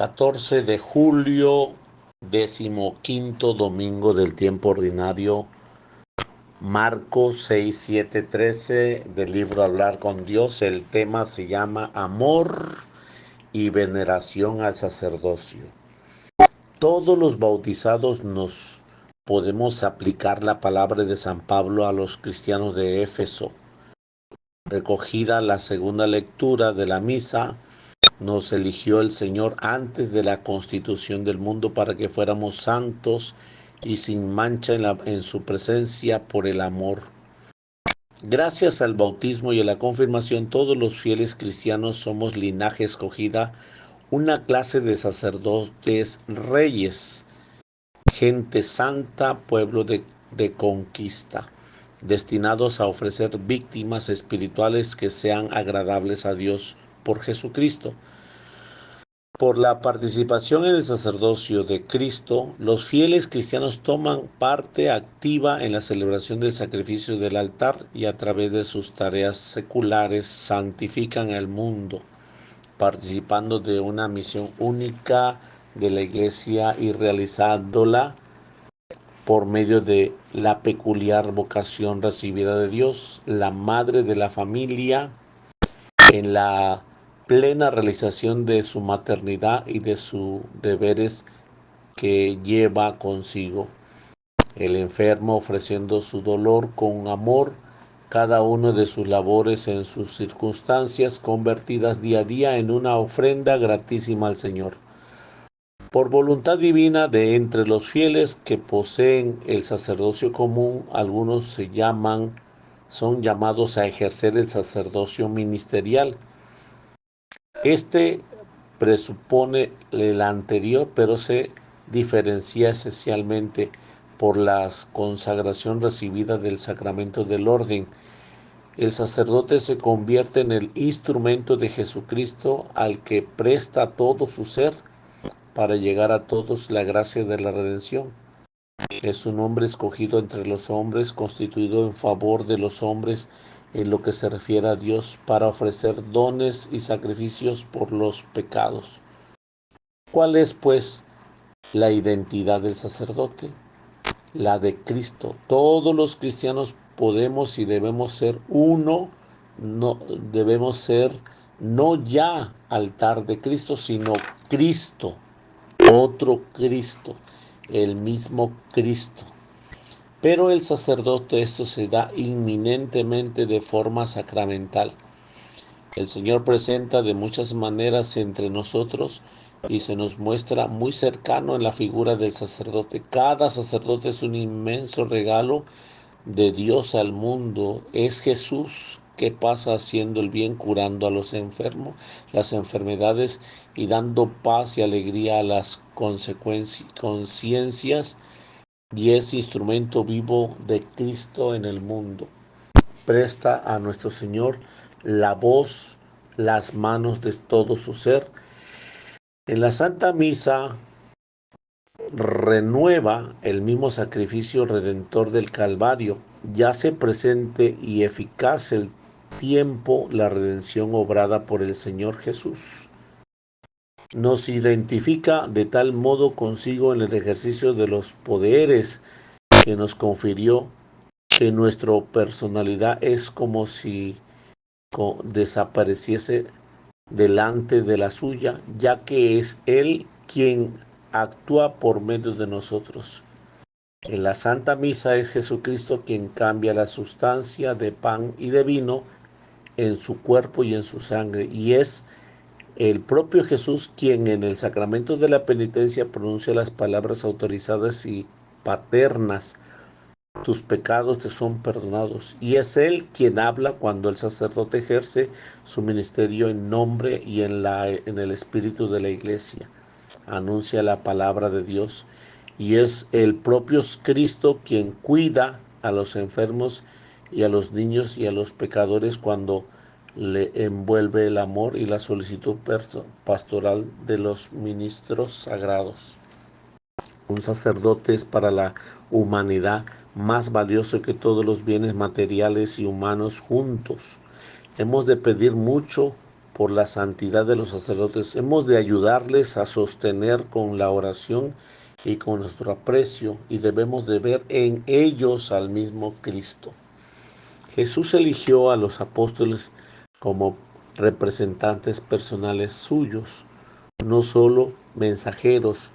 14 de julio, 15º domingo del tiempo ordinario, Marcos 6, 7, 13 del libro Hablar con Dios. El tema se llama Amor y veneración al sacerdocio. Todos los bautizados nos podemos aplicar la palabra de San Pablo a los cristianos de Éfeso. Recogida la segunda lectura de la misa, nos eligió el Señor antes de la constitución del mundo para que fuéramos santos y sin mancha en su presencia por el amor. Gracias al bautismo y a la confirmación, todos los fieles cristianos somos linaje escogida, una clase de sacerdotes reyes, gente santa, pueblo de conquista, destinados a ofrecer víctimas espirituales que sean agradables a Dios por Jesucristo. Por la participación en el sacerdocio de Cristo, los fieles cristianos toman parte activa en la celebración del sacrificio del altar y a través de sus tareas seculares santifican al mundo, participando de una misión única de la Iglesia y realizándola por medio de la peculiar vocación recibida de Dios, la madre de la familia, en la plena realización de su maternidad y de sus deberes que lleva consigo. El enfermo ofreciendo su dolor con amor, cada uno de sus labores en sus circunstancias convertidas día a día en una ofrenda gratísima al Señor. Por voluntad divina de entre los fieles que poseen el sacerdocio común, algunos son llamados a ejercer el sacerdocio ministerial. Este presupone el anterior, pero se diferencia esencialmente por la consagración recibida del sacramento del orden. El sacerdote se convierte en el instrumento de Jesucristo al que presta todo su ser para llegar a todos la gracia de la redención. Es un hombre escogido entre los hombres, constituido en favor de los hombres en lo que se refiere a Dios para ofrecer dones y sacrificios por los pecados. ¿Cuál es, pues, la identidad del sacerdote? La de Cristo. Todos los cristianos podemos y debemos ser uno, debemos ser no ya altar de Cristo, sino Cristo, otro Cristo, el mismo Cristo. Pero el sacerdote esto se da inminentemente de forma sacramental. El Señor presenta de muchas maneras entre nosotros y se nos muestra muy cercano en la figura del sacerdote. Cada sacerdote es un inmenso regalo de Dios al mundo. Es Jesús que pasa haciendo el bien, curando a los enfermos, las enfermedades y dando paz y alegría a las conciencias, y es instrumento vivo de Cristo en el mundo. Presta a nuestro Señor la voz, las manos de todo su ser. En la Santa Misa renueva el mismo sacrificio redentor del Calvario. Ya se presente y eficaz el tiempo, la redención obrada por el Señor Jesús. Nos identifica de tal modo consigo en el ejercicio de los poderes que nos confirió, que nuestra personalidad es como si desapareciese delante de la suya, ya que es Él quien actúa por medio de nosotros. En la Santa Misa es Jesucristo quien cambia la sustancia de pan y de vino en su cuerpo y en su sangre, y es el propio Jesús quien en el sacramento de la penitencia pronuncia las palabras autorizadas y paternas: tus pecados te son perdonados. Y es Él quien habla cuando el sacerdote ejerce su ministerio en nombre y en el espíritu de la Iglesia. Anuncia la palabra de Dios, y es el propio Cristo quien cuida a los enfermos y a los niños y a los pecadores cuando le envuelve el amor y la solicitud pastoral de los ministros sagrados. Un sacerdote es para la humanidad más valioso que todos los bienes materiales y humanos juntos. Hemos de pedir mucho por la santidad de los sacerdotes. Hemos de ayudarles a sostener con la oración y con nuestro aprecio, y debemos de ver en ellos al mismo Cristo. Jesús eligió a los apóstoles como representantes personales suyos, no solo mensajeros,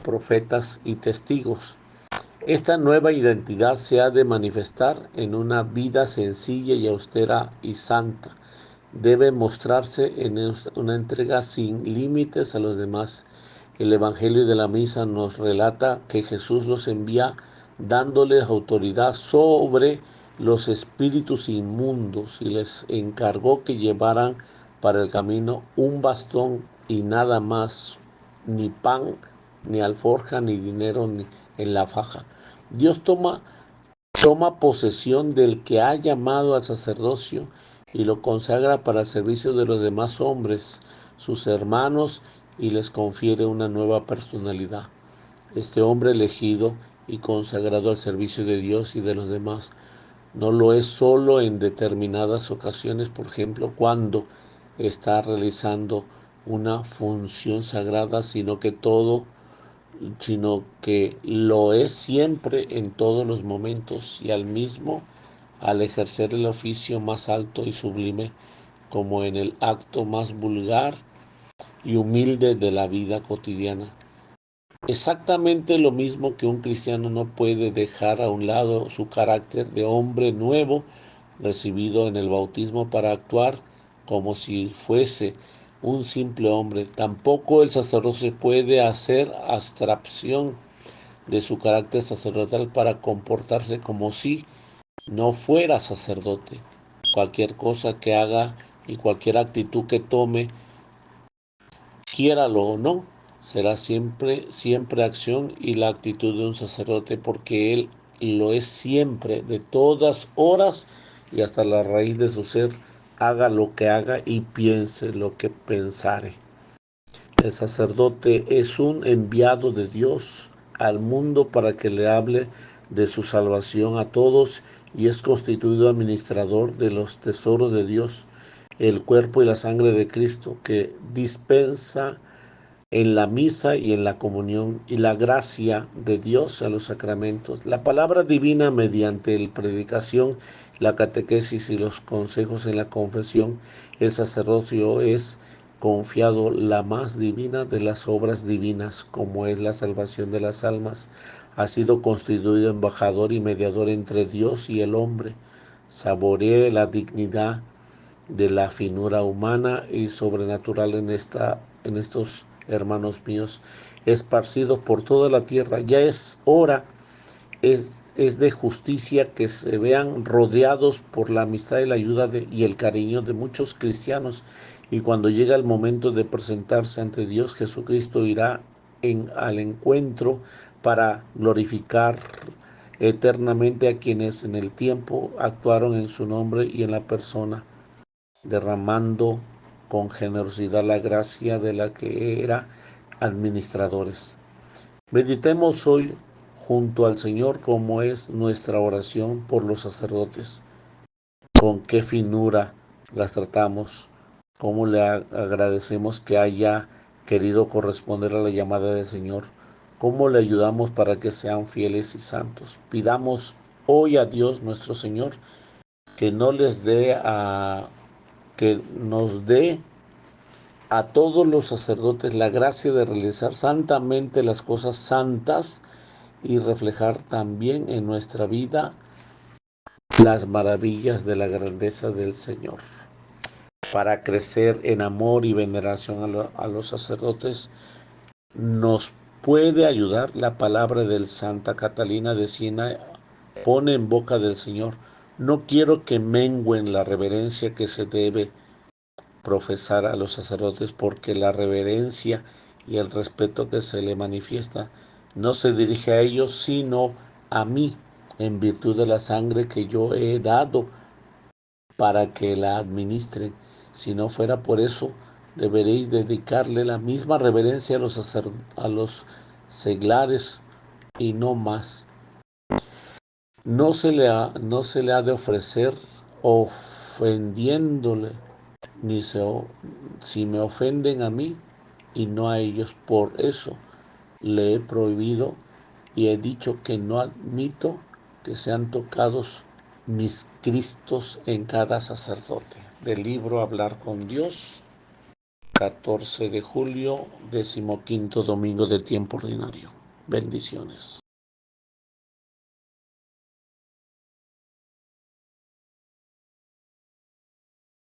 profetas y testigos. Esta nueva identidad se ha de manifestar en una vida sencilla y austera y santa. Debe mostrarse en una entrega sin límites a los demás. El Evangelio de la Misa nos relata que Jesús los envía dándoles autoridad sobre los espíritus inmundos y les encargó que llevaran para el camino un bastón y nada más, ni pan, ni alforja, ni dinero ni en la faja. Dios toma posesión del que ha llamado al sacerdocio y lo consagra para el servicio de los demás hombres, sus hermanos, y les confiere una nueva personalidad. Este hombre elegido y consagrado al servicio de Dios y de los demás no lo es solo en determinadas ocasiones, por ejemplo, cuando está realizando una función sagrada, sino que lo es siempre en todos los momentos y al ejercer el oficio más alto y sublime, como en el acto más vulgar y humilde de la vida cotidiana. Exactamente lo mismo que un cristiano no puede dejar a un lado su carácter de hombre nuevo recibido en el bautismo para actuar como si fuese un simple hombre. Tampoco el sacerdote puede hacer abstracción de su carácter sacerdotal para comportarse como si no fuera sacerdote. Cualquier cosa que haga y cualquier actitud que tome, quiéralo o no, será siempre acción y la actitud de un sacerdote, porque él lo es siempre, de todas horas y hasta la raíz de su ser, haga lo que haga y piense lo que pensare. El sacerdote es un enviado de Dios al mundo para que le hable de su salvación a todos y es constituido administrador de los tesoros de Dios, el cuerpo y la sangre de Cristo, que dispensa en la misa y en la comunión y la gracia de Dios a los sacramentos. La palabra divina mediante la predicación, la catequesis y los consejos en la confesión, el sacerdocio es confiado la más divina de las obras divinas, como es la salvación de las almas. Ha sido constituido embajador y mediador entre Dios y el hombre. Saboree la dignidad de la finura humana y sobrenatural en estos hermanos míos, esparcidos por toda la tierra. Ya es hora, es de justicia que se vean rodeados por la amistad y la ayuda y el cariño de muchos cristianos. Y cuando llega el momento de presentarse ante Dios, Jesucristo irá al encuentro para glorificar eternamente a quienes en el tiempo actuaron en su nombre y en la persona, derramando con generosidad la gracia de la que era administradores. Meditemos hoy junto al Señor cómo es nuestra oración por los sacerdotes, con qué finura las tratamos, cómo le agradecemos que haya querido corresponder a la llamada del Señor, cómo le ayudamos para que sean fieles y santos. Pidamos hoy a Dios nuestro Señor que no les dé que nos dé a todos los sacerdotes la gracia de realizar santamente las cosas santas y reflejar también en nuestra vida las maravillas de la grandeza del Señor. Para crecer en amor y veneración a los sacerdotes, nos puede ayudar la palabra del Santa Catalina de Siena, pone en boca del Señor: no quiero que mengüen la reverencia que se debe profesar a los sacerdotes, porque la reverencia y el respeto que se le manifiesta no se dirige a ellos, sino a mí, en virtud de la sangre que yo he dado para que la administren. Si no fuera por eso, deberéis dedicarle la misma reverencia a los seglares y no más. No se le ha de ofrecer ofendiéndole ni si me ofenden a mí y no a ellos. Por eso le he prohibido y he dicho que no admito que sean tocados mis Cristos en cada sacerdote. Del libro Hablar con Dios, 14 de julio, 15º domingo del tiempo ordinario. Bendiciones.